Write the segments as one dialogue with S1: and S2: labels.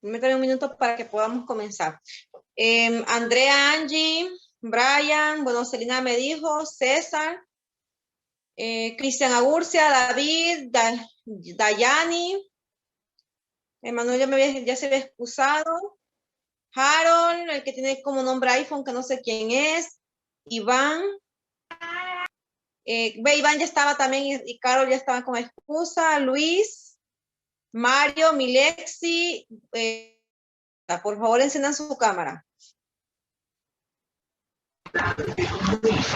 S1: Permítame un minuto para que podamos comenzar. Andrea, Angie, Brian, bueno, Celina me dijo, César, Cristian Agurcia, David, Dayani, Emanuel ya se había excusado, Harold, el que tiene como nombre iPhone, que no sé quién es, Iván, Iván ya estaba también y Carol ya estaba con excusa, Luis, Mario, Milexi, por favor enciendan su cámara.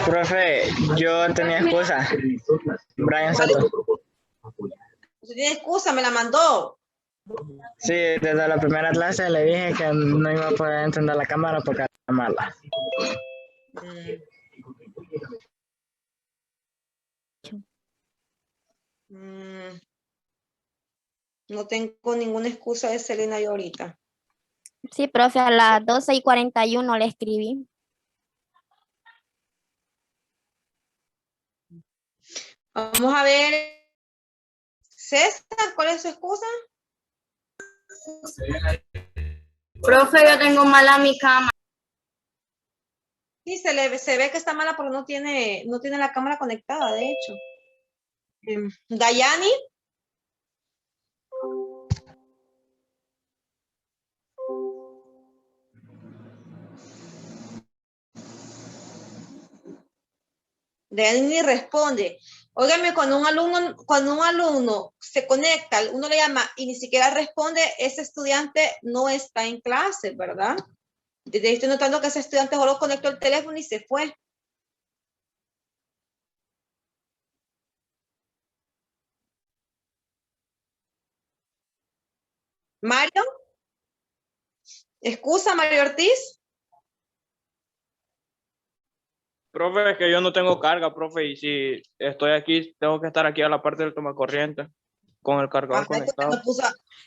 S2: Profe, yo tenía excusa. Brian Soto.
S1: Usted tiene excusa, me la mandó.
S2: Sí, desde la primera clase le dije que no iba a poder encender la cámara porque era mala.
S1: No tengo ninguna excusa de Selena yo ahorita.
S3: Sí, profe, a las 12:41 le escribí.
S1: Vamos a ver. César, ¿cuál es su excusa?
S4: Profe, yo tengo mala mi cámara.
S1: Sí, se ve que está mala porque no tiene la cámara conectada, de hecho. Dayani. Dayani responde. Óigame, cuando un alumno se conecta, uno le llama y ni siquiera responde, ese estudiante no está en clase, ¿verdad? Desde ahí estoy notando que ese estudiante solo conectó el teléfono y se fue. Mario. ¿Excusa, Mario Ortiz?
S5: Profe, es que yo no tengo carga, profe, y si estoy aquí, tengo que estar aquí a la parte del tomacorriente con el cargador conectado.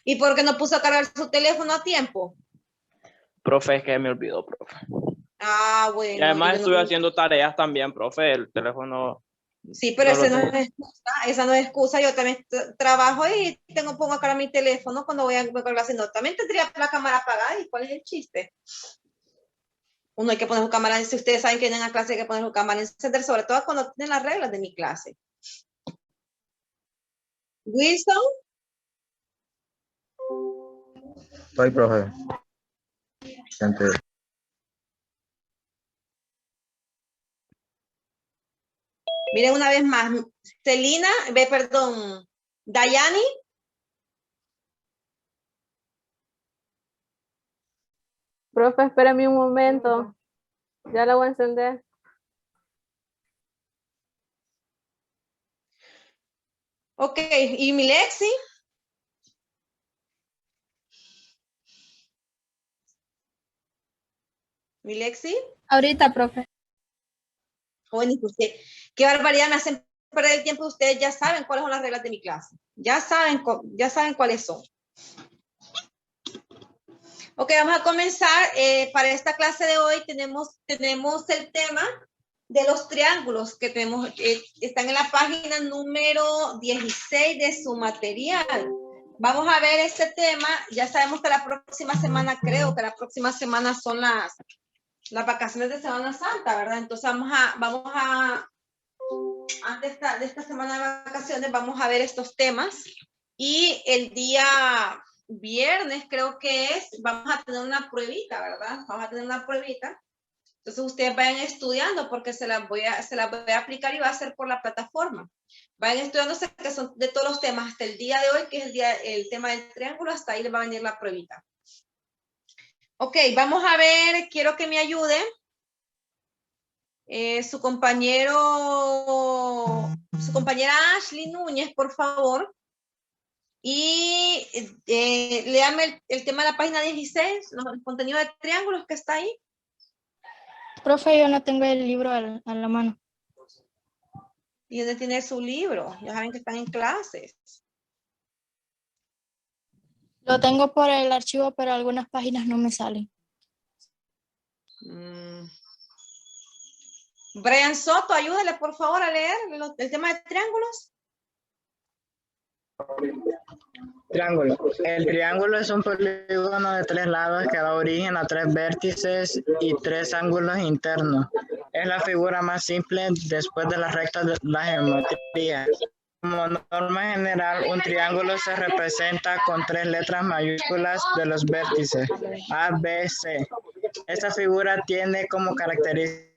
S1: ¿Y por qué no puso a cargar su teléfono a tiempo?
S5: Profe, es que me olvidó, profe.
S1: Ah, bueno.
S5: Y además estuve haciendo tareas también, profe, el teléfono.
S1: Sí, pero esa no es excusa. Yo también trabajo y pongo a cargar mi teléfono cuando voy a clase. No, también tendría la cámara apagada. ¿Y cuál es el chiste? Uno hay que poner su cámara, si ustedes saben que en la clase hay que poner su cámara encender, sobre todo cuando tienen las reglas de mi clase. Wilson.
S6: Soy profe.
S1: Miren una vez más. Celina, perdón, Dayani.
S4: Profe, espérame un momento. Ya la voy a encender.
S1: Ok, ¿y Milexi? ¿Milexi?
S4: Ahorita, profe.
S1: Bueno, usted, qué barbaridad, me hacen perder el tiempo. Ustedes ya saben cuáles son las reglas de mi clase. Ya saben cuáles son. Ok, vamos a comenzar. Para esta clase de hoy tenemos el tema de los triángulos que tenemos, están en la página número 16 de su material. Vamos a ver este tema. Ya sabemos que la próxima semana, creo que la próxima semana son las vacaciones de Semana Santa, ¿verdad? Entonces antes de esta semana de vacaciones, vamos a ver estos temas. Y el día viernes, creo que vamos a tener una pruebita, ¿verdad? Vamos a tener una pruebita. Entonces ustedes vayan estudiando porque se las voy a aplicar y va a ser por la plataforma. Vayan estudiando que son de todos los temas hasta el día de hoy, que es el tema del triángulo, hasta ahí les va a venir la pruebita. Ok, vamos a ver, quiero que me ayude su compañera Ashley Núñez, por favor. Y léame el tema de la página 16, el contenido de triángulos que está ahí.
S3: Profe, yo no tengo el libro a la mano.
S1: ¿Y dónde tiene su libro? Ya saben que están en clases.
S3: Lo tengo por el archivo, pero algunas páginas no me salen.
S1: Brian Soto, ayúdale por favor a leer el tema de triángulos.
S2: Triángulo. El triángulo es un polígono de 3 lados que da origen a 3 vértices y 3 ángulos internos. Es la figura más simple después de las rectas de la geometría. Como norma general, un triángulo se representa con 3 letras mayúsculas de los vértices A, B, C. Esta figura tiene como característica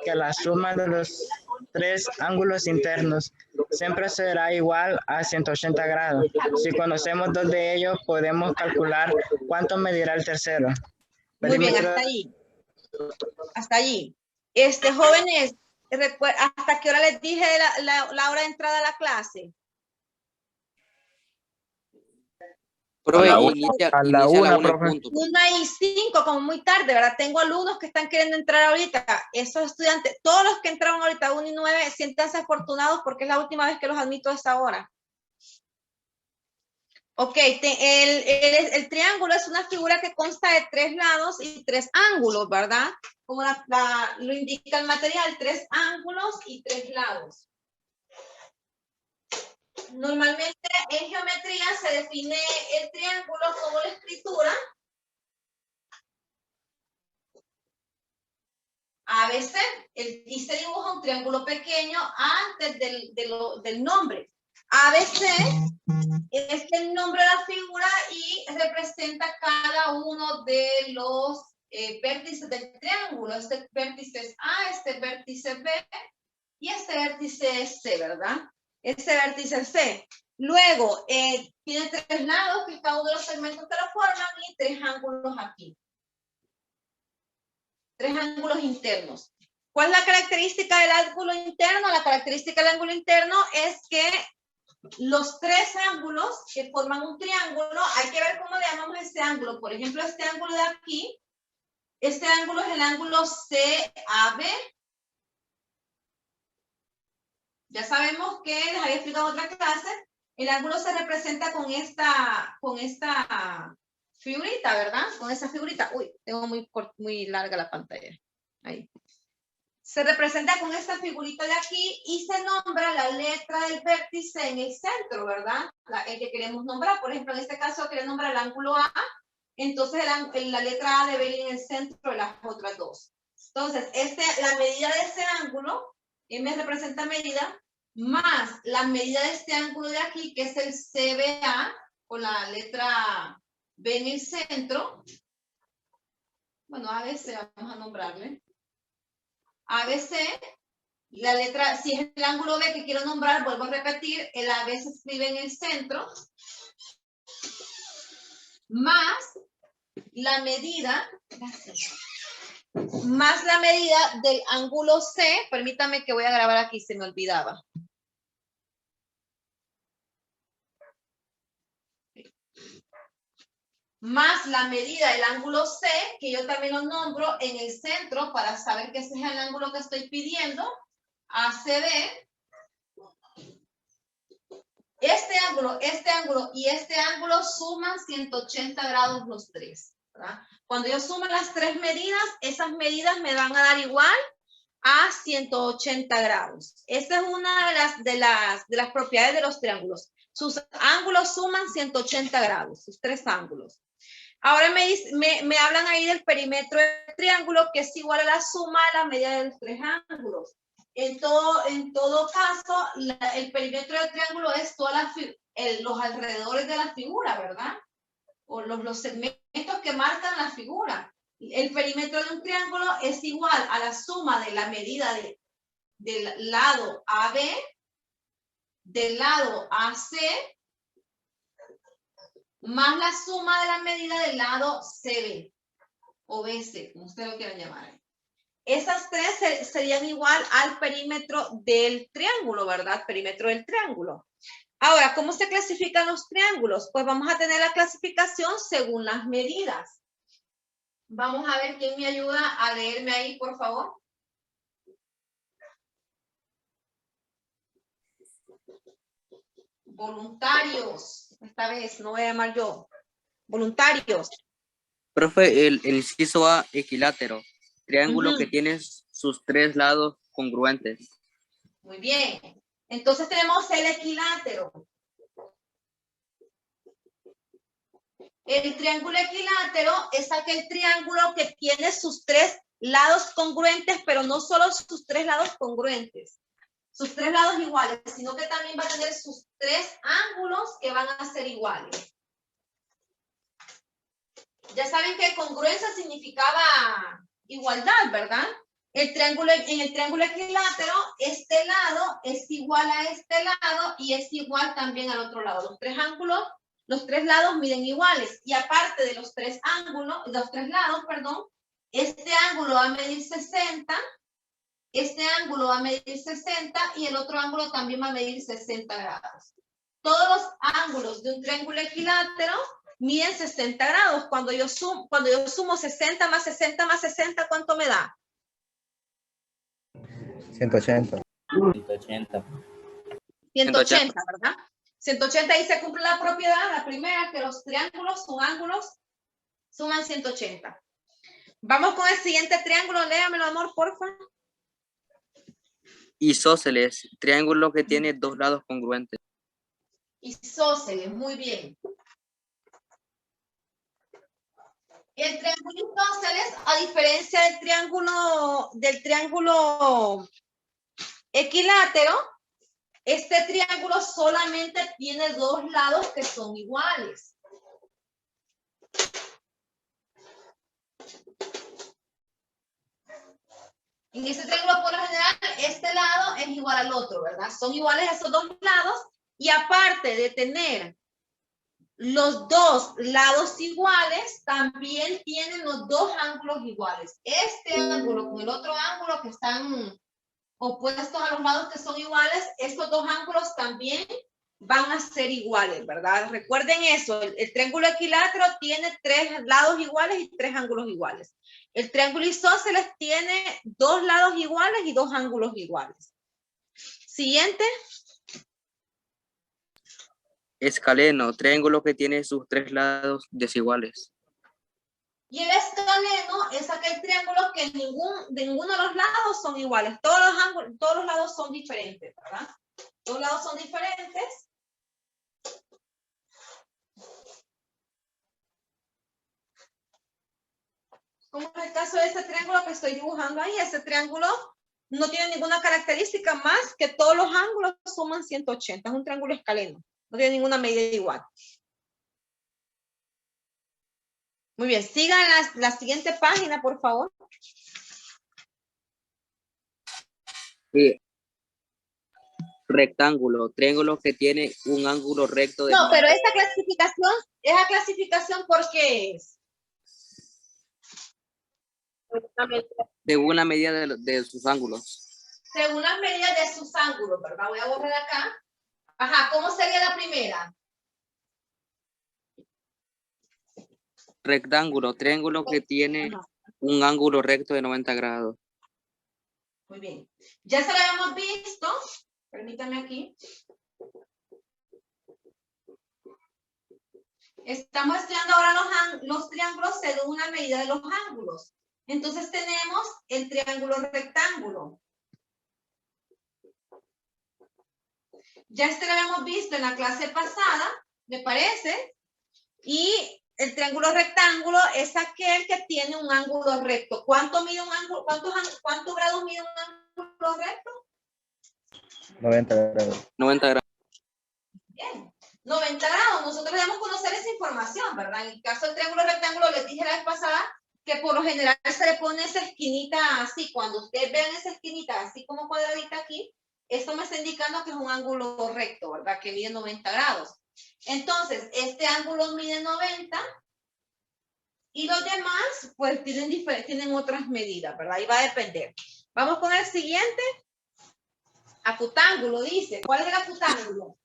S2: que la suma de los 3 ángulos internos siempre será igual a 180 grados. Si conocemos 2 de ellos, podemos calcular cuánto medirá el tercero.
S1: Muy bien, hasta allí. Hasta allí. Jóvenes, ¿hasta qué hora les dije la hora de entrada a la clase?
S7: Profe,
S6: A la
S7: inicia
S6: a la
S7: a la
S6: una,
S7: 1 en
S6: profe.
S7: punto.
S1: 1:05, como muy tarde, ¿verdad? Tengo alumnos que están queriendo entrar ahorita. Esos estudiantes, todos los que entraron ahorita a 1:09, siéntanse afortunados porque es la última vez que los admito a esa hora. Ok, el triángulo es una figura que consta de 3 lados y 3 ángulos, ¿verdad? Como lo indica el material, 3 ángulos y 3 lados. Normalmente en geometría se define el triángulo como la escritura ABC, y se dibuja un triángulo pequeño antes del nombre. ABC es el nombre de la figura y representa cada uno de los vértices del triángulo. Este vértice es A, este vértice B y este vértice es C, ¿verdad? Este vértice es C. Luego, tiene 3 lados, que cada uno de los segmentos que lo forman, y 3 ángulos aquí. 3 ángulos internos. ¿Cuál es la característica del ángulo interno? La característica del ángulo interno es que los 3 ángulos que forman un triángulo, hay que ver cómo le llamamos este ángulo. Por ejemplo, este ángulo de aquí, este ángulo es el ángulo CAB. Ya sabemos que, les había explicado en otra clase, el ángulo se representa con esta figurita, ¿verdad? Con esa figurita. Uy, tengo muy larga la pantalla. Ahí. Se representa con esta figurita de aquí y se nombra la letra del vértice en el centro, ¿verdad? El que queremos nombrar. Por ejemplo, en este caso queremos nombrar el ángulo A. Entonces la letra A debe ir en el centro de las otras dos. Entonces, la medida de ese ángulo, M representa medida, más la medida de este ángulo de aquí, que es el CBA, con la letra B en el centro. Bueno, ABC vamos a nombrarle. ABC, la letra, si es el ángulo B que quiero nombrar, vuelvo a repetir, el AB se escribe en el centro, más la medida, más la medida del ángulo C, permítame que voy a grabar aquí, se me olvidaba. Más la medida del ángulo C, que yo también lo nombro en el centro para saber que ese es el ángulo que estoy pidiendo, ACB. Este ángulo y este ángulo suman 180 grados los 3, ¿verdad? Cuando yo sumo las 3 medidas, esas medidas me van a dar igual a 180 grados. Esta es una de las propiedades de los triángulos. Sus ángulos suman 180 grados, sus 3 ángulos. Ahora me hablan ahí del perímetro del triángulo, que es igual a la suma de la medida de los 3 ángulos. En todo caso, el perímetro del triángulo es los alrededores de la figura, ¿verdad? O los segmentos que marcan la figura. El perímetro de un triángulo es igual a la suma de la medida del lado AB, del lado AC, más la suma de la medida del lado CB o BC, como ustedes lo quieran llamar. Esas 3 serían igual al perímetro del triángulo, ¿verdad? Perímetro del triángulo. Ahora, ¿cómo se clasifican los triángulos? Pues vamos a tener la clasificación según las medidas. Vamos a ver quién me ayuda a leerme ahí, por favor. Voluntarios. Esta vez no voy a llamar yo. Voluntarios.
S7: Profe, el inciso A, equilátero. Triángulo que tiene sus 3 lados congruentes.
S1: Muy bien. Entonces tenemos el equilátero. El triángulo equilátero es aquel triángulo que tiene sus tres lados congruentes, pero no solo sus tres lados congruentes, sus tres lados iguales, sino que también va a tener sus tres ángulos que van a ser iguales. Ya saben que congruencia significaba igualdad, ¿verdad? En el triángulo equilátero, este lado es igual a este lado y es igual también al otro lado. Los tres lados miden iguales. Y aparte de los tres lados, perdón, este ángulo va a medir 60, este ángulo va a medir 60 y el otro ángulo también va a medir 60 grados. Todos los ángulos de un triángulo equilátero miden 60 grados. Cuando yo sumo 60 más 60 más 60, ¿cuánto me da?
S6: 180.
S1: 180, ¿verdad? 180 y se cumple la propiedad, la primera, que los triángulos son ángulos, suman 180. Vamos con el siguiente triángulo, léamelo, amor, porfa.
S7: Isósceles, triángulo que tiene dos lados congruentes.
S1: Isósceles, muy bien. El triángulo isósceles, a diferencia del triángulo equilátero, este triángulo solamente tiene dos lados que son iguales. En este triángulo, por lo general, este lado es igual al otro, ¿verdad? Son iguales esos dos lados y aparte de tener los dos lados iguales, también tienen los dos ángulos iguales. Este ángulo con el otro ángulo que están opuestos a los lados que son iguales, estos dos ángulos también van a ser iguales, ¿verdad? Recuerden eso, el triángulo equilátero tiene tres lados iguales y tres ángulos iguales. El triángulo isósceles tiene dos lados iguales y dos ángulos iguales. Siguiente.
S7: Escaleno, triángulo que tiene sus tres lados desiguales.
S1: Y el escaleno es aquel triángulo que de ninguno de los lados son iguales. Todos los lados son diferentes, ¿verdad? Todos los lados son diferentes. Como en el caso de este triángulo que estoy dibujando ahí, ese triángulo no tiene ninguna característica más que todos los ángulos suman 180. Es un triángulo escaleno. No tiene ninguna medida igual. Muy bien, sigan la siguiente página, por favor.
S7: Sí. Rectángulo, triángulo que tiene un ángulo recto.
S1: No, pero esa clasificación, ¿por qué es?
S7: Según la medida de sus ángulos.
S1: Según las medidas de sus ángulos, ¿verdad? Voy a borrar acá. Ajá, ¿cómo sería la primera?
S7: Rectángulo, triángulo que tiene un ángulo recto de 90 grados.
S1: Muy bien. Ya se lo habíamos visto. Permítame aquí. Estamos estudiando ahora los triángulos según una medida de los ángulos. Entonces tenemos el triángulo rectángulo. Ya lo habíamos visto en la clase pasada, me parece. Y el triángulo rectángulo es aquel que tiene un ángulo recto. ¿Cuánto mide un ángulo? ¿Cuántos grados mide un ángulo recto?
S6: 90 grados.
S7: 90 grados.
S1: Bien. 90 grados. Nosotros debemos conocer esa información, ¿verdad? En el caso del triángulo rectángulo, les dije la vez pasada que por lo general se le pone esa esquinita así. Cuando ustedes vean esa esquinita así como cuadradita aquí, esto me está indicando que es un ángulo recto, ¿verdad? Que mide 90 grados. Entonces, este ángulo mide 90 y los demás, pues, tienen otras medidas, ¿verdad? Ahí va a depender. Vamos con el siguiente. Acutángulo, dice. ¿Cuál es el acutángulo?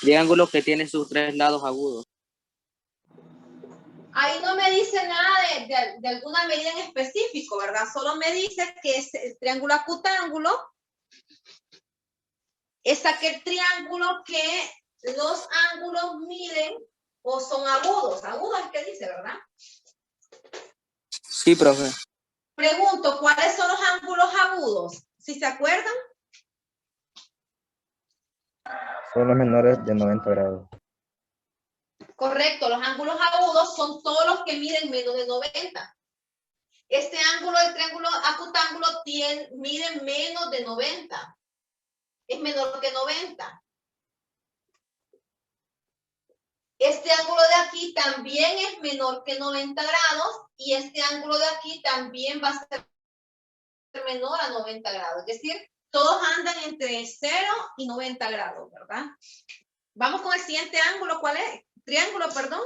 S7: Triángulo que tiene sus tres lados agudos.
S1: Ahí no me dice nada de alguna medida en específico, ¿verdad? Solo me dice que es el triángulo acutángulo. Es aquel triángulo que los ángulos miden o son agudos. Agudos es que dice, ¿verdad?
S7: Sí, profe.
S1: Pregunto, ¿cuáles son los ángulos agudos? ¿Sí se acuerdan?
S6: Son los menores de 90 grados.
S1: Correcto, los ángulos agudos son todos los que miden menos de 90. Este ángulo del triángulo acutángulo mide menos de 90. Es menor que 90. Este ángulo de aquí también es menor que 90 grados y este ángulo de aquí también va a ser menor a 90 grados. Es decir, todos andan entre 0 y 90 grados, ¿verdad? Vamos con el siguiente ángulo. ¿Cuál es? Triángulo, perdón.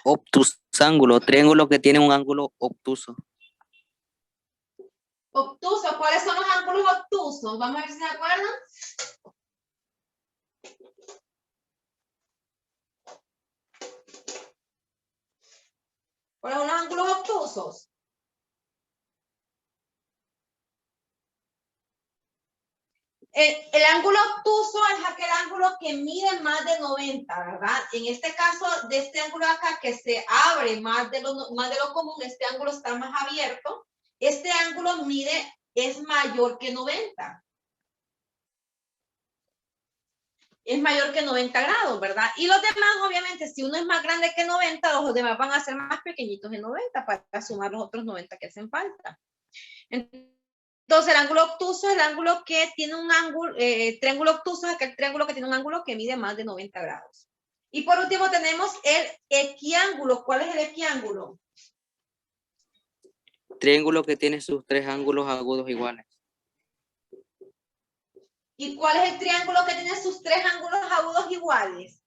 S7: Obtusángulo, triángulo que tiene un ángulo obtuso.
S1: Obtuso. ¿Cuáles son los ángulos obtusos? Vamos a ver si se acuerdan. ¿Cuáles son los ángulos obtusos? El ángulo obtuso es aquel ángulo que mide más de 90, ¿verdad? En este caso, de este ángulo acá que se abre más de lo común, este ángulo está más abierto. Este ángulo es mayor que 90. Es mayor que 90 grados, ¿verdad? Y los demás, obviamente, si uno es más grande que 90, los demás van a ser más pequeñitos en 90 para sumar los otros 90 que hacen falta. Entonces, el ángulo obtuso es el ángulo que tiene un ángulo, triángulo obtuso es aquel triángulo que tiene un ángulo que mide más de 90 grados. Y por último tenemos el equiángulo. ¿Cuál es el equiángulo?
S7: Triángulo que tiene sus tres ángulos agudos iguales.
S1: ¿Y cuál es el triángulo que tiene sus tres ángulos agudos iguales?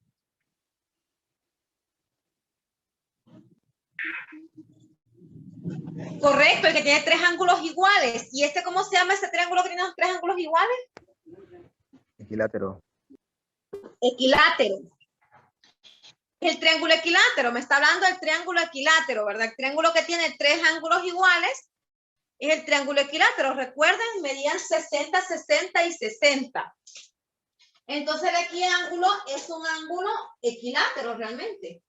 S1: Correcto, el que tiene tres ángulos iguales. ¿Y este cómo se llama ese triángulo que tiene los tres ángulos iguales?
S6: Equilátero.
S1: Equilátero. El triángulo equilátero, me está hablando del triángulo equilátero, ¿verdad? El triángulo que tiene tres ángulos iguales es el triángulo equilátero. Recuerden, medían 60, 60 y 60. Entonces el equiángulo es un ángulo equilátero realmente.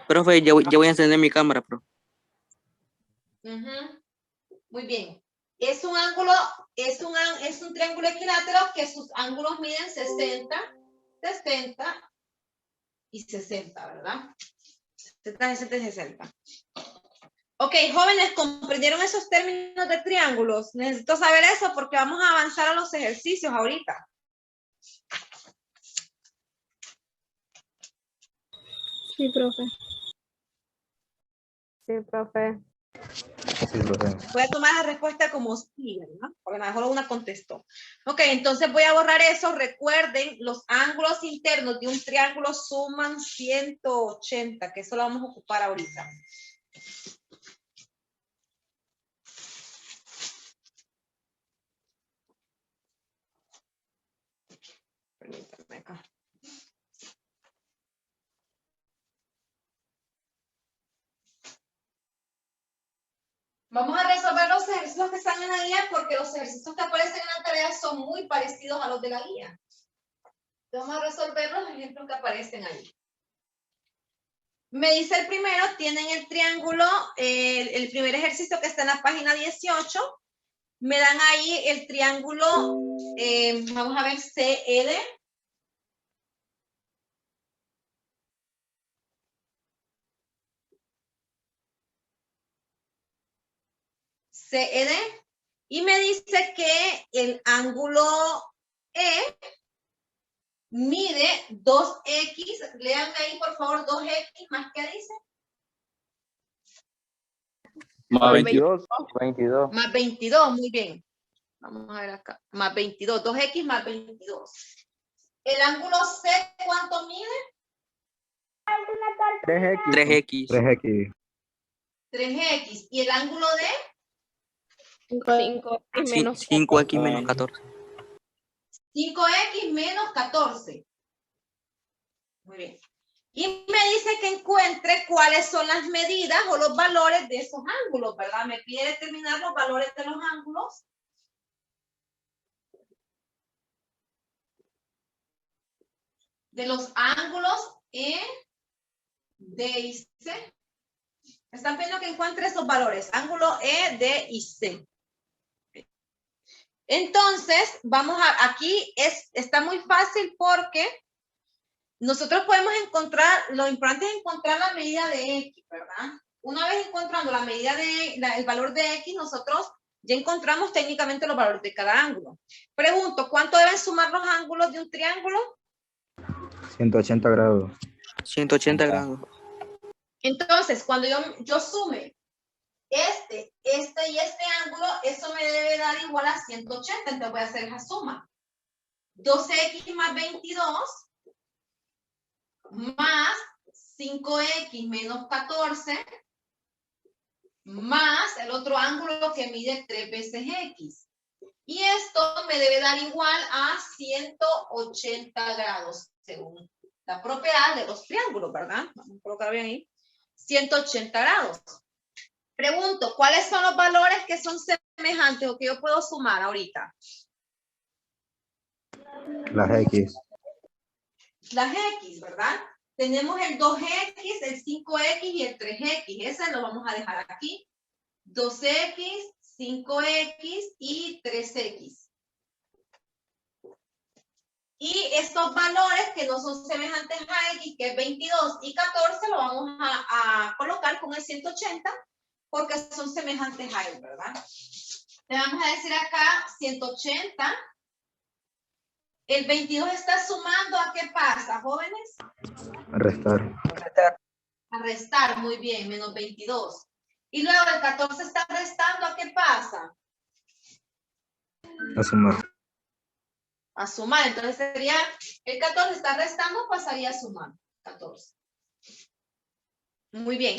S7: Profe, ya voy a encender mi cámara, profe.
S1: Muy bien. Es un ángulo, es un triángulo equilátero que sus ángulos miden 60, 60 y 60, ¿verdad? 60, 60 y 60. Ok, jóvenes, ¿comprendieron esos términos de triángulos? Necesito saber eso porque vamos a avanzar a los ejercicios ahorita.
S3: Sí, profe.
S4: Sí, profe.
S6: Sí, profe.
S1: Voy a tomar la respuesta como sí, ¿verdad? Porque a lo mejor una contestó. Ok, entonces voy a borrar eso. Recuerden, los ángulos internos de un triángulo suman 180, que eso lo vamos a ocupar ahorita. Permítanme acá. Vamos a resolver los ejercicios que están en la guía porque los ejercicios que aparecen en la tarea son muy parecidos a los de la guía. Vamos a resolver los ejemplos que aparecen ahí. Me dice el primero, tienen el triángulo, el primer ejercicio que está en la página 18. Me dan ahí el triángulo, vamos a ver, CED. CED. Y me dice que el ángulo E mide 2x. Lean ahí, por favor, 2x más, ¿qué dice?
S5: Más 22.
S6: 22.
S1: Más 22, muy bien. Vamos a ver acá. Más 22, 2x más 22. ¿El ángulo C cuánto mide?
S6: 3x.
S7: 3x.
S6: 3x.
S1: 3x. ¿Y el ángulo D?
S3: 5 menos
S7: 5x menos 14.
S1: 5x menos 14. Muy bien. Y me dice que encuentre cuáles son las medidas o los valores de esos ángulos, ¿verdad? Me pide determinar los valores de los ángulos. De los ángulos E, D y C. Están viendo que encuentre esos valores. Ángulo E, D y C. Entonces, aquí está muy fácil porque nosotros podemos encontrar, lo importante es encontrar la medida de X, ¿verdad? Una vez encontrando la medida el valor de X, nosotros ya encontramos técnicamente los valores de cada ángulo. Pregunto, ¿cuánto deben sumar los ángulos de un triángulo?
S6: 180 grados.
S7: 180 grados.
S1: Entonces, cuando yo sume este y este ángulo, eso me debe dar igual a 180. Entonces voy a hacer esa suma. 12x más 22 más 5x menos 14 más el otro ángulo que mide 3 veces x. Y esto me debe dar igual a 180 grados, según la propiedad de los triángulos, ¿verdad? Vamos a colocar bien ahí. 180 grados. Pregunto, ¿cuáles son los valores que son semejantes o que yo puedo sumar ahorita?
S6: Las X.
S1: Las X, ¿verdad? Tenemos el 2X, el 5X y el 3X. Ese lo vamos a dejar aquí. 2X, 5X y 3X. Y estos valores que no son semejantes a X, que es 22 y 14, lo vamos a colocar con el 180 porque son semejantes a él, ¿verdad? Le vamos a decir acá 180. El 22 está sumando, ¿a qué pasa, jóvenes?
S6: A restar.
S1: A restar, muy bien, menos 22. Y luego el 14 está restando, ¿a qué pasa?
S6: A sumar.
S1: A sumar, entonces sería, el 14 está restando, pasaría a sumar, 14. Muy bien.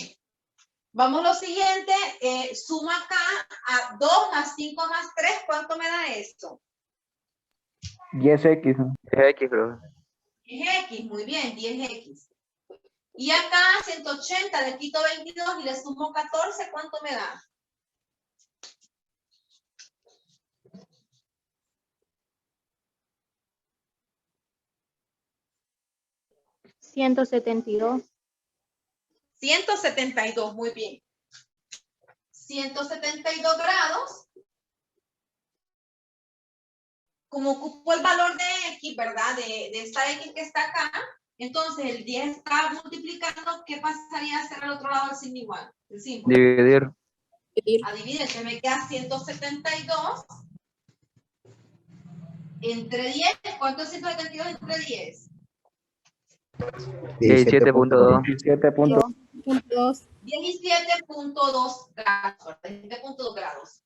S1: Vamos a lo siguiente, suma acá a 2 más 5 más 3, ¿cuánto me da esto?
S6: 10X.
S7: 10X, bro.
S1: 10X, muy bien, 10X. Y acá 180, le quito 22 y le sumo 14, ¿cuánto me da?
S3: $172.
S1: 172, muy bien. 172 grados. Como ocupo el valor de X, ¿verdad? De esta X que está acá, entonces el 10 está multiplicando, ¿qué pasaría a hacer al otro lado del signo igual? El símbolo.
S7: Dividir.
S1: A dividir, se me queda 172 entre 10. ¿Cuánto es 172 entre 10?
S7: 17.2.
S3: 2.
S1: 17.2 grados. 17.2 grados.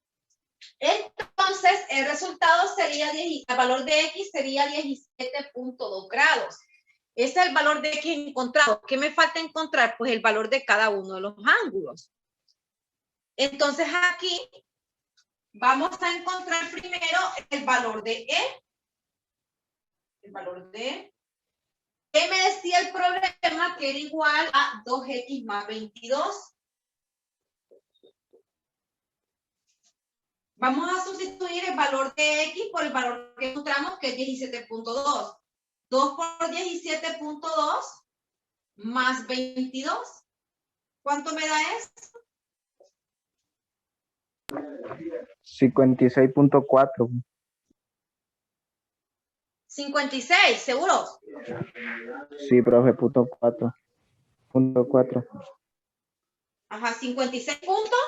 S1: Entonces, el resultado sería, el valor de X sería 17.2 grados. Ese es el valor de X encontrado. ¿Qué me falta encontrar? Pues el valor de cada uno de los ángulos. Entonces, aquí vamos a encontrar primero el valor de E. El valor de E. ¿Qué me decía el problema? Que era igual a 2X más 22. Vamos a sustituir el valor de X por el valor que encontramos, que es 17.2. 2 por 17.2 más 22. ¿Cuánto me da esto?
S6: 56.4.
S1: 56, ¿seguros?
S6: Sí, profe, punto 4. Punto 4.
S1: Ajá, 56 puntos.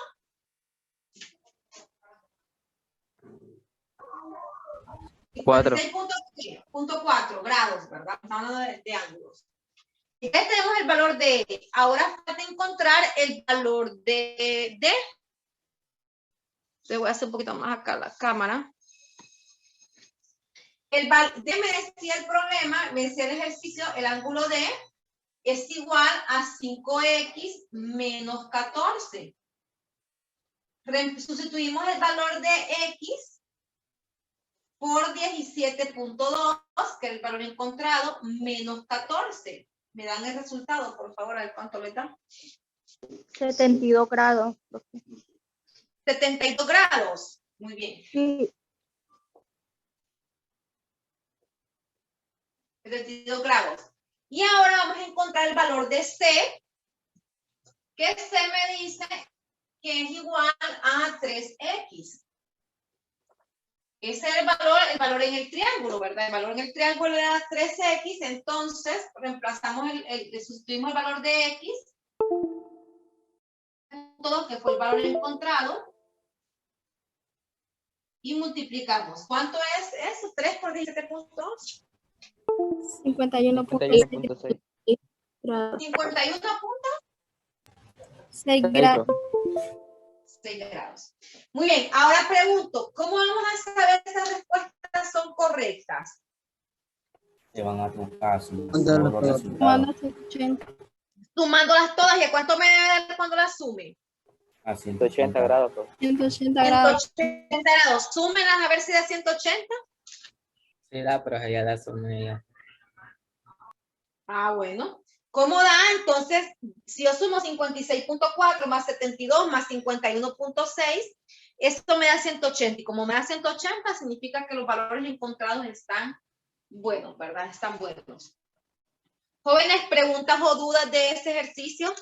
S1: Punto 4 grados, ¿verdad? Estamos hablando de ángulos. Ya tenemos el valor de E. Ahora falta encontrar el valor de D. Le voy a hacer un poquito más acá la cámara. D me decía el problema, me decía el ejercicio, el ángulo D es igual a 5X menos 14. Sustituimos el valor de X por 17.2, que es el valor encontrado, menos 14. Me dan el resultado, por favor, a ver cuánto le da.
S3: 72 grados.
S1: 72 grados. Muy bien.
S3: Sí.
S1: 72 grados. Y ahora vamos a encontrar el valor de C, que C me dice que es igual a 3X. Ese es el valor en el triángulo, ¿verdad? El valor en el triángulo era 3x, entonces reemplazamos sustituimos el valor de x, todo que fue el valor encontrado, y multiplicamos. ¿Cuánto es eso? 3 por 17.8.
S3: 51.6 grados. 6 grados.
S1: 6 grados. Muy bien, ahora pregunto, ¿cómo vamos a saber si esas respuestas son correctas?
S8: Se van a tocar
S3: Manda 180.
S1: Sumándolas todas, ¿y a cuánto me da cuando las sume?
S8: a 180 grados.
S3: 180 grados.
S1: 180 grados. Súmenlas a ver si da 180.
S8: Sí, pero ya la sumé ya.
S1: Ah, bueno. ¿Cómo da? Entonces, si yo sumo 56.4 más 72 más 51.6, esto me da 180. Y como me da 180, significa que los valores encontrados están buenos, ¿verdad? Están buenos. Jóvenes, ¿preguntas o dudas de este ejercicio?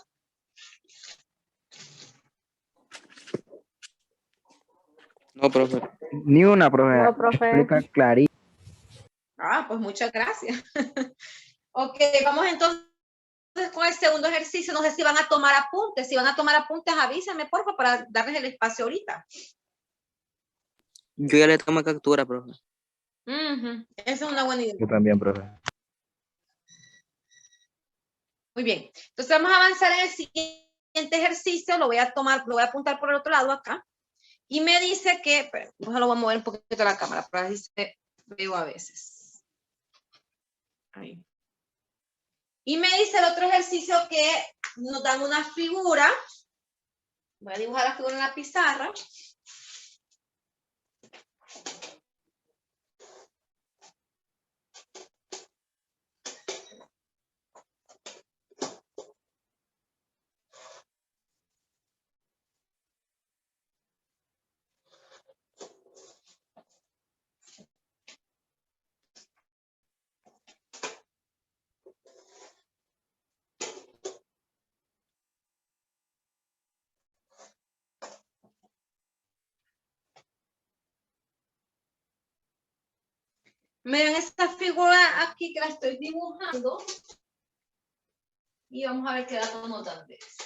S7: No, profe.
S6: Ni una, profe.
S4: No, profe.
S6: Explica clarito.
S1: Ah, pues muchas gracias. Ok, vamos entonces con el segundo ejercicio. No sé si van a tomar apuntes. Si van a tomar apuntes, avísenme, por favor, para darles el espacio ahorita.
S7: Yo ya le tomo captura, profe.
S1: Esa es una buena idea.
S6: Yo también, profe.
S1: Muy bien. Entonces vamos a avanzar en el siguiente ejercicio. Lo voy a apuntar por el otro lado acá. Y me dice que, lo voy a mover un poquito la cámara para así se veo a veces. Ahí. Y me dice el otro ejercicio que nos dan una figura. Voy a dibujar la figura en la pizarra. Miren esta figura aquí que la estoy dibujando. Y vamos a ver qué datos nos dan de eso.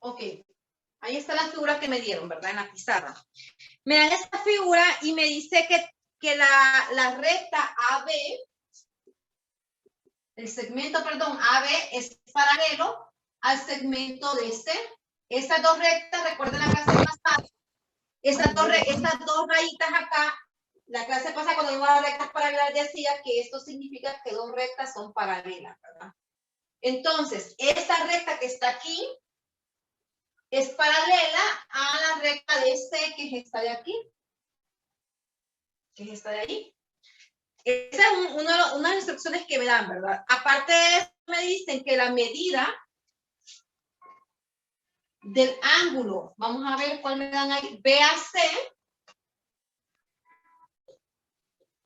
S1: Ok, ahí está la figura que me dieron, ¿verdad? En la pizarra. Me dan esta figura y me dice que la recta AB, el segmento, perdón, AB es paralelo al segmento DC. Estas dos rectas, recuerden la clase pasada, estas dos rayitas acá, la clase pasada cuando vimos las rectas paralelas decía que esto significa que dos rectas son paralelas, ¿verdad? Entonces, esta recta que está aquí es paralela a la recta de C, que es esta de aquí. Que es esta de allí. Esa es una de las instrucciones que me dan, ¿verdad? Aparte de eso, me dicen que la medida del ángulo, vamos a ver cuál me dan ahí, BAC,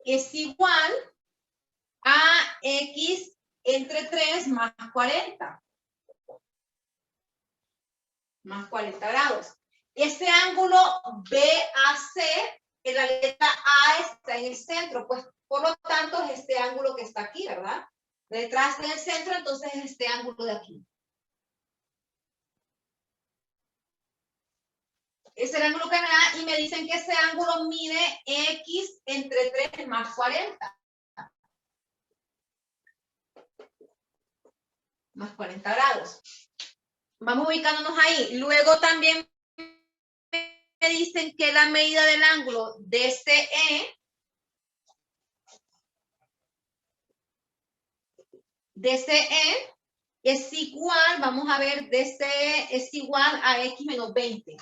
S1: es igual a X entre 3 más 40. Más 40 grados. Este ángulo BAC, en la letra A está en el centro, pues por lo tanto es este ángulo que está aquí, ¿verdad? Detrás del centro, entonces es este ángulo de aquí. Es el ángulo que me da y me dicen que ese ángulo mide X entre 3 más 40. Más 40 grados. Vamos ubicándonos ahí. Luego también me dicen que la medida del ángulo DCE es igual, vamos a ver, DCE es igual a X menos 20.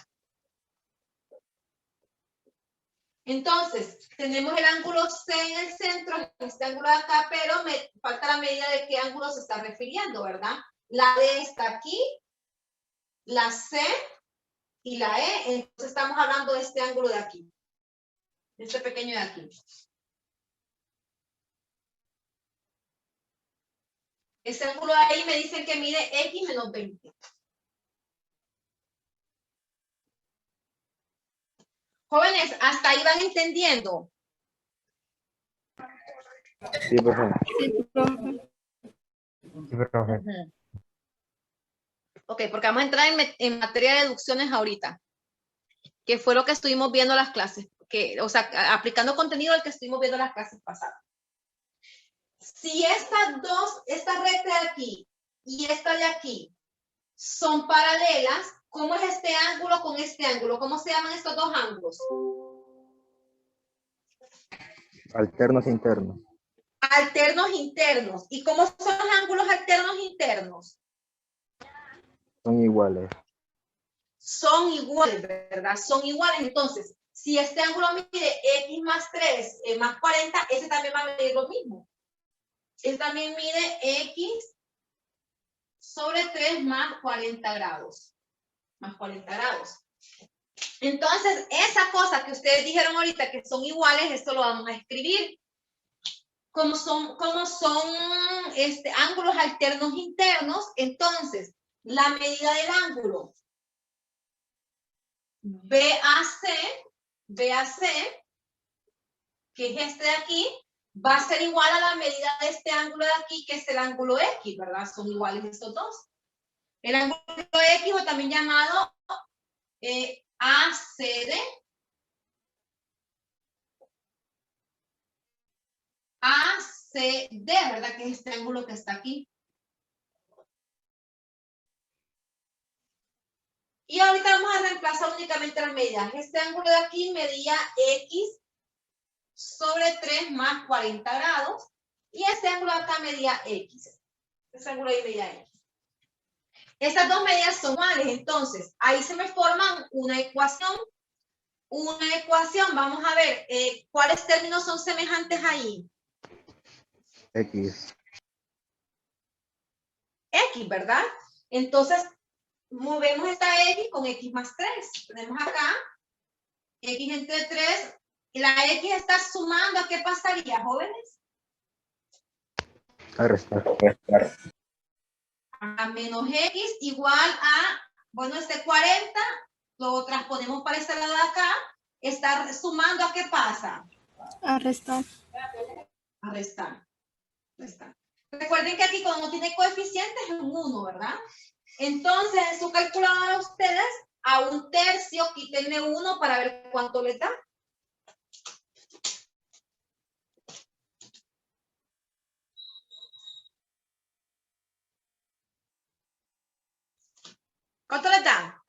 S1: Entonces, tenemos el ángulo C en el centro, este ángulo de acá, pero me falta la medida de qué ángulo se está refiriendo, ¿verdad? La D está aquí, la C y la E, entonces estamos hablando de este ángulo de aquí, de este pequeño de aquí. Este ángulo de ahí me dicen que mide X menos 20. Jóvenes, ¿hasta ahí van entendiendo?
S6: Sí, profe.
S3: Sí, profe.
S1: Ok, porque vamos a entrar en materia de deducciones ahorita, que fue lo que estuvimos viendo en las clases, o sea, aplicando contenido al que estuvimos viendo en las clases pasadas. Si esta recta de aquí y esta de aquí son paralelas, ¿cómo es este ángulo con este ángulo? ¿Cómo se llaman estos dos ángulos?
S6: Alternos internos.
S1: Alternos internos. ¿Y cómo son los ángulos alternos internos?
S6: Son iguales.
S1: Son iguales, ¿verdad? Son iguales. Entonces, si este ángulo mide X más 3 más 40, ese también va a medir lo mismo. Ese también mide X sobre 3 más 40 grados. Más 40 grados. Entonces, esa cosa que ustedes dijeron ahorita que son iguales, esto lo vamos a escribir. Como son ángulos alternos internos, entonces, la medida del ángulo BAC, que es este de aquí, va a ser igual a la medida de este ángulo de aquí, que es el ángulo X, ¿verdad? Son iguales estos dos. El ángulo X, o también llamado ACD, ¿verdad? Que es este ángulo que está aquí. Y ahorita vamos a reemplazar únicamente las medidas. Este ángulo de aquí medía X sobre 3 más 40 grados. Y este ángulo de acá medía X. Este ángulo ahí medía X. Estas dos medidas son iguales. Entonces, ahí se me forman una ecuación. Una ecuación. Vamos a ver cuáles términos son semejantes ahí.
S6: X.
S1: X, ¿verdad? Entonces, movemos esta X con X más 3. Tenemos acá X entre 3. Y la X está sumando. ¿A qué pasaría, jóvenes?
S6: A restar.
S1: A menos X igual a, bueno, este 40, lo transponemos para este lado de acá. Está sumando. ¿A qué pasa?
S3: A restar.
S1: A restar. Recuerden que aquí cuando no tiene coeficientes es un 1, ¿verdad? Entonces, en su calculadora ustedes a 1/3 quítenle 1 para ver cuánto le da. ¿Cuánto le da?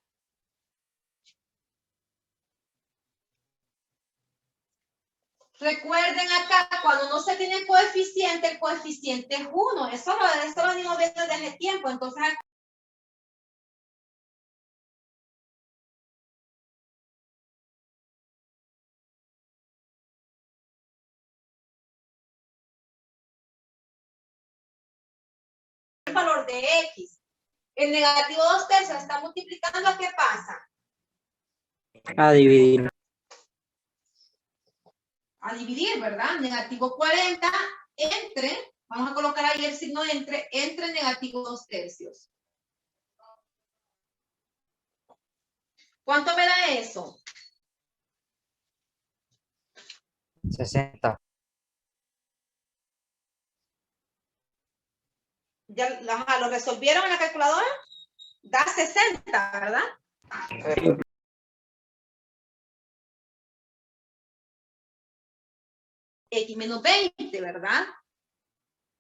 S1: Recuerden acá, cuando no se tiene coeficiente, el coeficiente es 1. Eso lo venimos viendo desde hace tiempo. Entonces, el valor de X. El negativo 2/3 está multiplicando. ¿A qué pasa?
S8: A dividir.
S1: A dividir, ¿verdad? Negativo 40 entre, vamos a colocar ahí el signo entre negativo 2/3. ¿Cuánto me da eso?
S8: 60.
S1: ¿Ya lo resolvieron en la calculadora? Da 60, ¿verdad? X menos 20, ¿verdad?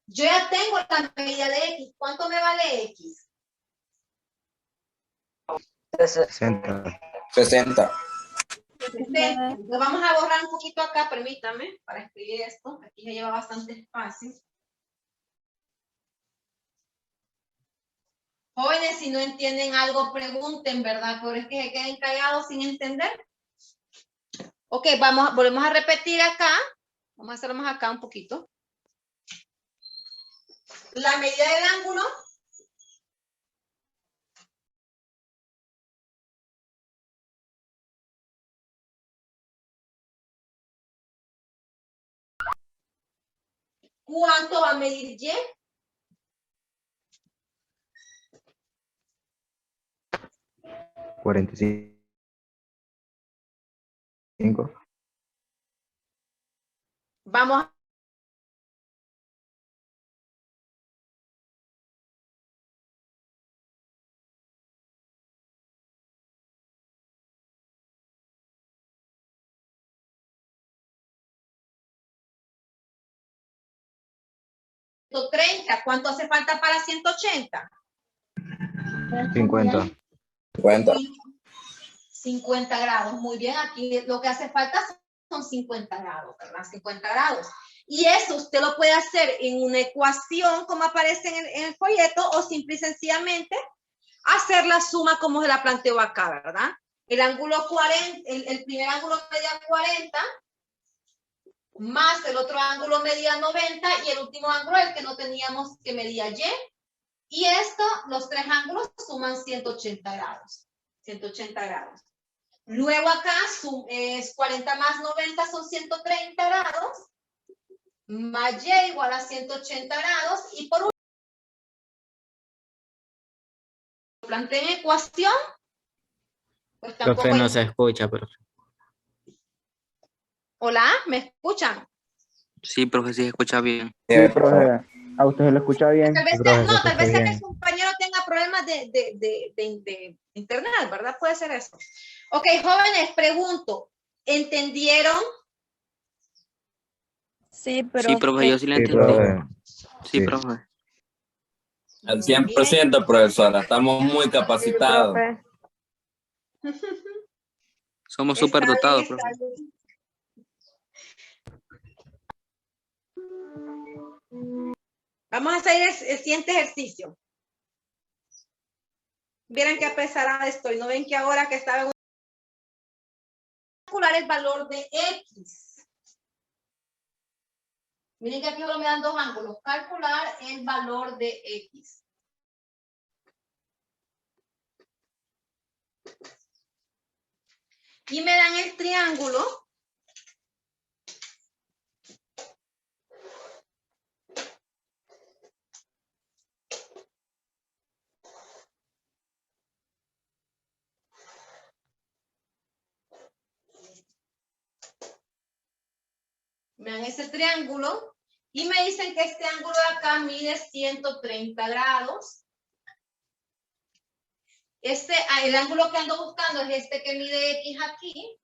S1: Yo ya tengo la medida de X. ¿Cuánto me vale X?
S6: 60.
S9: 60.
S1: Lo vamos a borrar un poquito acá, permítame, para escribir esto. Aquí ya lleva bastante espacio. Jóvenes, si no entienden algo, pregunten, ¿verdad? Pero es que se queden callados sin entender. Ok, volvemos a repetir acá. Vamos a hacerlo más acá un poquito. La medida del ángulo. ¿Cuánto va a medir Y?
S6: ¿45?
S1: Vamos. ¿130? ¿Cuánto hace falta para 180?
S6: 50.
S9: 50.
S1: 50 grados. Muy bien, aquí lo que hace falta son 50 grados, ¿verdad? 50 grados. Y eso usted lo puede hacer en una ecuación como aparece en el folleto o simple y sencillamente hacer la suma como se la planteo acá, ¿verdad? El ángulo 40, el primer ángulo medía 40 más el otro ángulo medía 90 y el último ángulo el que no teníamos que medía Y. Y esto, los tres ángulos suman 180 grados. 180 grados. Luego acá es 40 más 90 son 130 grados. Más Y igual a 180 grados. Y por último, planteé en ecuación. Pues tampoco
S8: Profe, no se escucha, profe.
S1: Hola, ¿me escuchan?
S7: Sí, profe, sí se escucha bien.
S6: Sí, profe. A usted se lo escucha bien.
S1: Tal vez,
S8: profe, se
S1: tal vez
S8: escucha
S1: el
S8: bien.
S1: compañero tenga problemas de internet, ¿verdad? Puede ser eso. Ok, jóvenes, pregunto. ¿Entendieron?
S3: Sí, pero
S7: Sí, profe, yo sí la
S6: Sí,
S7: entendí.
S6: profe.
S7: Sí, profe.
S9: Al 100%, profesora. Estamos muy
S4: Sí,
S9: capacitados.
S4: profe.
S7: Somos
S1: Está
S7: súper
S1: bien,
S7: dotados,
S1: está
S7: profe.
S1: bien. Vamos a hacer el siguiente ejercicio. Vieran qué pesada estoy. ¿No ven que ahora que estaba en calcular el valor de X? Miren que aquí solo me dan dos ángulos. Calcular el valor de X. Y me dan el triángulo. Me dan ese triángulo. Y me dicen que este ángulo de acá mide 130 grados. El ángulo que ando buscando es este que mide X aquí.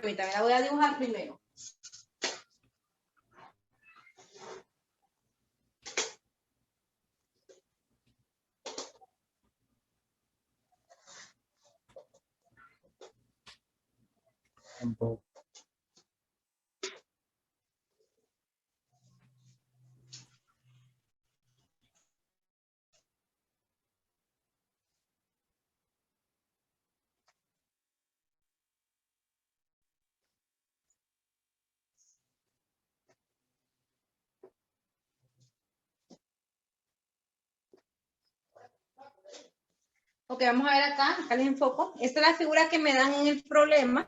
S1: Permítame, la voy a dibujar primero. Ok, vamos a ver acá les enfoco. Esta es la figura que me dan en el problema.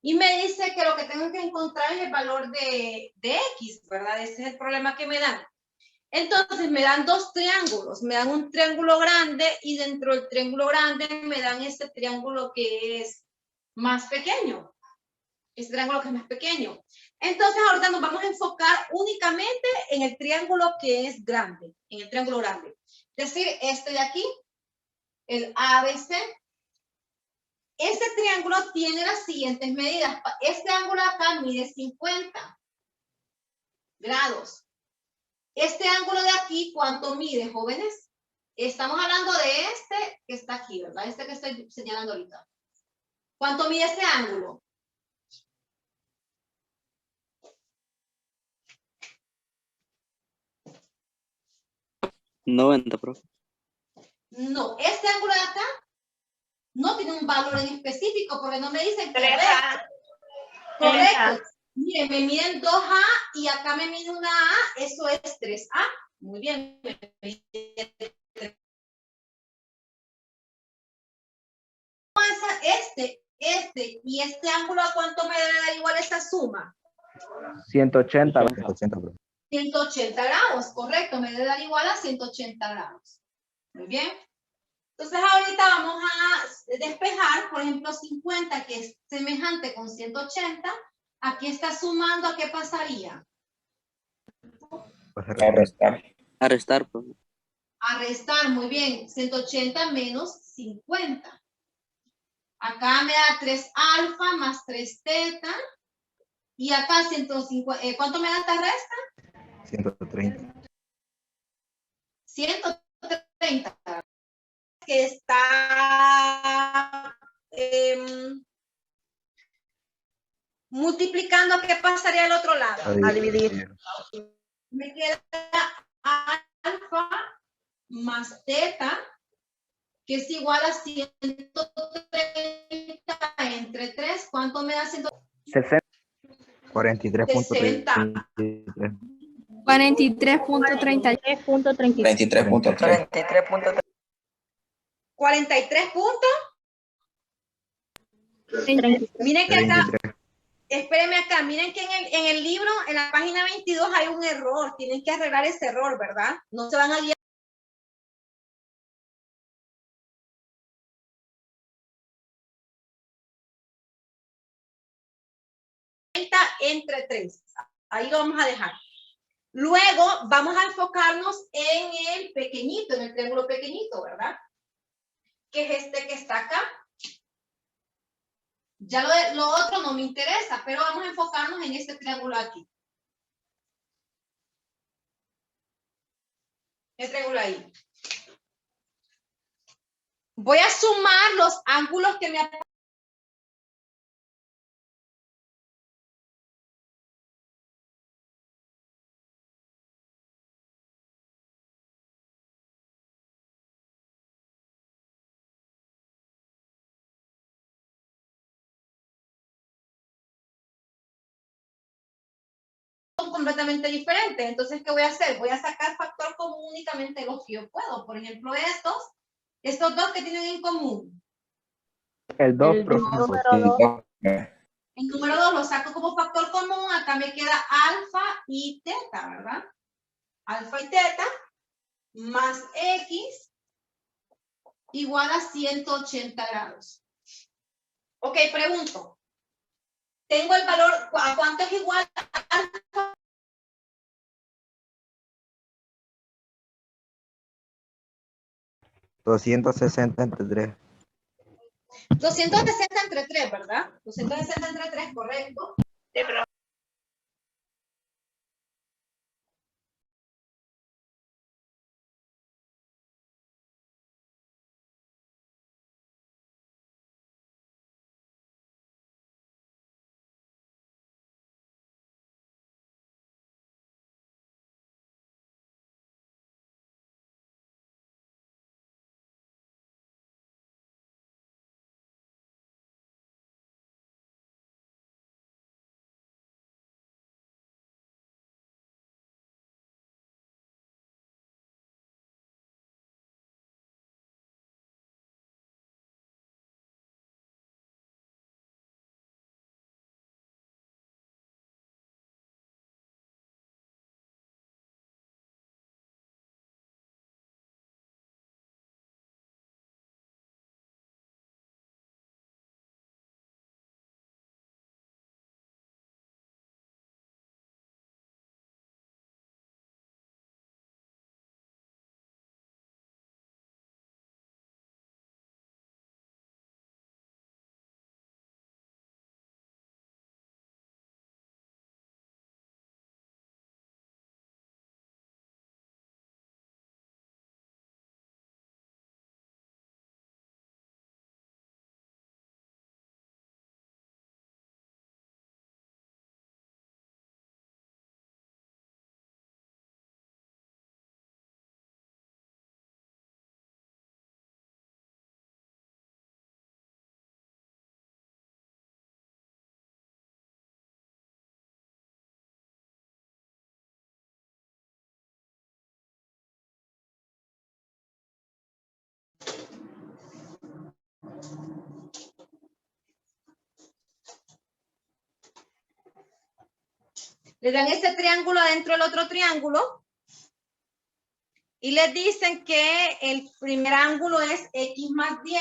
S1: Y me dice que lo que tengo que encontrar es el valor de X, ¿verdad? Ese es el problema que me dan. Entonces me dan dos triángulos. Me dan un triángulo grande y dentro del triángulo grande me dan este triángulo que es más pequeño. Este triángulo que es más pequeño. Entonces ahorita nos vamos a enfocar únicamente en el triángulo que es grande. En el triángulo grande. Es decir, este de aquí, el ABC. Este triángulo tiene las siguientes medidas. Este ángulo acá mide 50 grados. Este ángulo de aquí, ¿cuánto mide, jóvenes? Estamos hablando de este que está aquí, ¿verdad? Este que estoy señalando ahorita. ¿Cuánto mide este ángulo?
S7: 90, profe.
S1: No, este ángulo de acá no tiene un valor en específico porque no me dicen que es correcto. Miren, me miden 2A y acá me mide una A, eso es 3A. Muy bien. Este y este ángulo, ¿a cuánto me da igual esa suma?
S6: 180.
S1: 180 grados, correcto, me debe dar igual a 180 grados. Muy bien. Entonces ahorita vamos a despejar, por ejemplo, 50, que es semejante con 180. Aquí está sumando, ¿a qué pasaría?
S9: A restar.
S7: A restar, profe.
S1: A restar, muy bien. 180 menos 50. Acá me da 3 alfa más 3 teta. Y acá 150, ¿cuánto me da esta resta?
S6: 130.
S1: 130. Que está multiplicando, ¿qué pasaría al otro lado?
S6: A dividir.
S1: Me queda alfa más teta, que es igual a 130 entre 3. ¿Cuánto me da 130?
S6: 60. 43.33.
S3: 43.30.
S9: 23.3.
S1: 43 puntos. Miren que acá, espérenme acá, miren que en el libro, en la página 22 hay un error. Tienen que arreglar ese error, ¿verdad? No se van a guiar. Entre 3. Ahí lo vamos a dejar. Luego vamos a enfocarnos en el pequeñito, en el triángulo pequeñito, ¿verdad? Que es este que está acá. Ya lo otro no me interesa, pero vamos a enfocarnos en este triángulo aquí. El triángulo ahí. Voy a sumar los ángulos que me aparecen. 2 completamente diferentes. Entonces, ¿qué voy a hacer? Voy a sacar factor común únicamente los que yo puedo. Por ejemplo, estos dos que tienen en común.
S6: El 2,
S4: El
S6: profe.
S4: número 2.
S1: El número 2 lo saco como factor común. Acá me queda alfa y teta, ¿verdad? Alfa y teta más X igual a 180 grados. Ok, pregunto. Tengo el valor, ¿a cuánto es igual alfa?
S6: 260 entre 3.
S1: 260 entre 3, ¿verdad? 260 entre 3, correcto. Le dan este triángulo adentro del otro triángulo y les dicen que el primer ángulo es x más 10